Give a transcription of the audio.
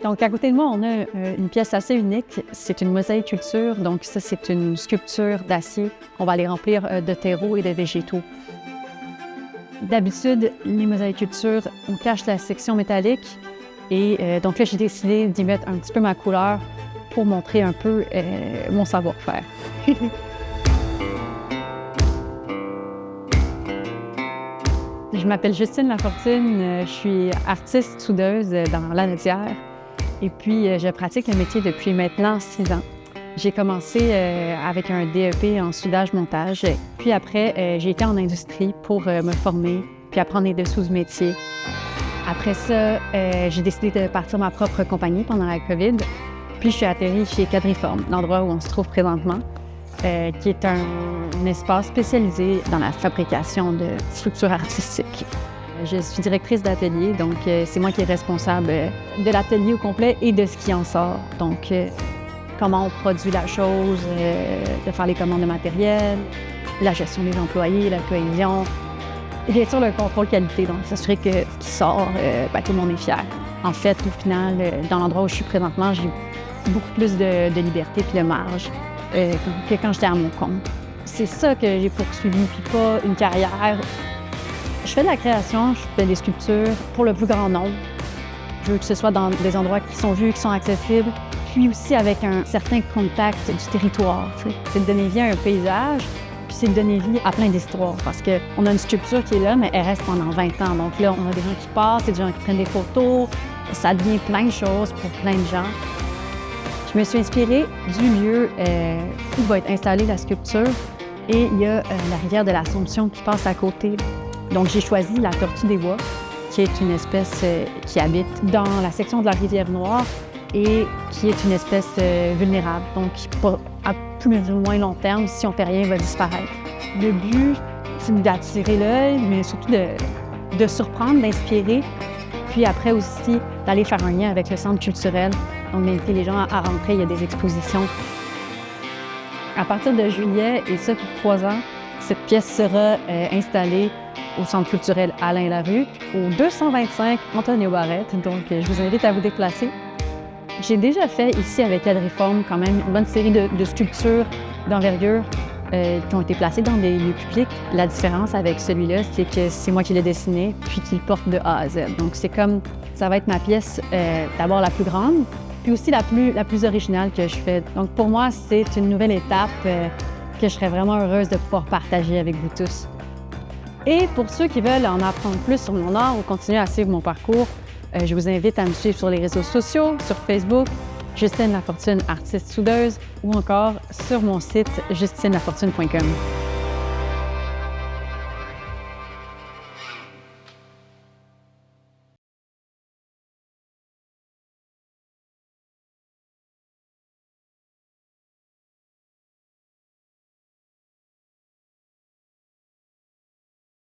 Donc, à côté de moi, on a une pièce assez unique. C'est une mosaïculture. Donc, ça, c'est une sculpture d'acier. On va les remplir de terreau et de végétaux. D'habitude, les mosaïcultures, on cache la section métallique. Et donc là, j'ai décidé d'y mettre un petit peu ma couleur pour montrer un peu mon savoir-faire. Je m'appelle Justine Lafortune, je suis artiste soudeuse dans Lanaudière et puis je pratique le métier depuis maintenant 6 ans. J'ai commencé avec un DEP en soudage-montage, puis après j'ai été en industrie pour me former puis apprendre les dessous du métier. Après ça, j'ai décidé de partir ma propre compagnie pendant la COVID, puis je suis atterrie chez Quadriforme, l'endroit où on se trouve présentement. Qui est un espace spécialisé dans la fabrication de structures artistiques. Je suis directrice d'atelier, donc c'est moi qui est responsable de l'atelier au complet et de ce qui en sort. Donc, comment on produit la chose, de faire les commandes de matériel, la gestion des employés, la cohésion, et bien sûr le contrôle qualité, donc s'assurer que ce qui sort, tout le monde est fier. En fait, au final, dans l'endroit où je suis présentement, j'ai beaucoup plus de liberté et de marge que quand j'étais à mon compte. C'est ça que j'ai poursuivi, puis pas une carrière. Je fais de la création, je fais des sculptures pour le plus grand nombre. Je veux que ce soit dans des endroits qui sont vus, qui sont accessibles, puis aussi avec un certain contact du territoire. C'est de donner vie à un paysage, puis c'est de donner vie à plein d'histoires, parce qu'on a une sculpture qui est là, mais elle reste pendant 20 ans. Donc là, on a des gens qui passent, des gens qui prennent des photos, ça devient plein de choses pour plein de gens. Je me suis inspirée du lieu où va être installée la sculpture et il y a la rivière de l'Assomption qui passe à côté. Donc, j'ai choisi la tortue des bois, qui est une espèce qui habite dans la section de la rivière Noire et qui est une espèce vulnérable. Donc, à plus ou moins long terme, si on ne fait rien, va disparaître. Le but, c'est d'attirer l'œil, mais surtout de surprendre, d'inspirer, puis après aussi d'aller faire un lien avec le centre culturel. Donc, d'inviter les gens à rentrer, il y a des expositions. À partir de juillet, et ça pour 3 ans, cette pièce sera installée au Centre culturel Alain Larue, au 225 Antonio Barrette. Donc, je vous invite à vous déplacer. J'ai déjà fait ici avec Quadriforme quand même une bonne série de sculptures d'envergure qui ont été placées dans des lieux publics. La différence avec celui-là, c'est que c'est moi qui l'ai dessiné, puis qui le porte de A à Z. Donc, c'est comme, ça va être ma pièce d'abord la plus grande, puis aussi la plus originale que je fais. Donc pour moi, c'est une nouvelle étape que je serais vraiment heureuse de pouvoir partager avec vous tous. Et pour ceux qui veulent en apprendre plus sur mon art ou continuer à suivre mon parcours, je vous invite à me suivre sur les réseaux sociaux, sur Facebook, Justine Lafortune, artiste soudeuse, ou encore sur mon site justinelafortune.com.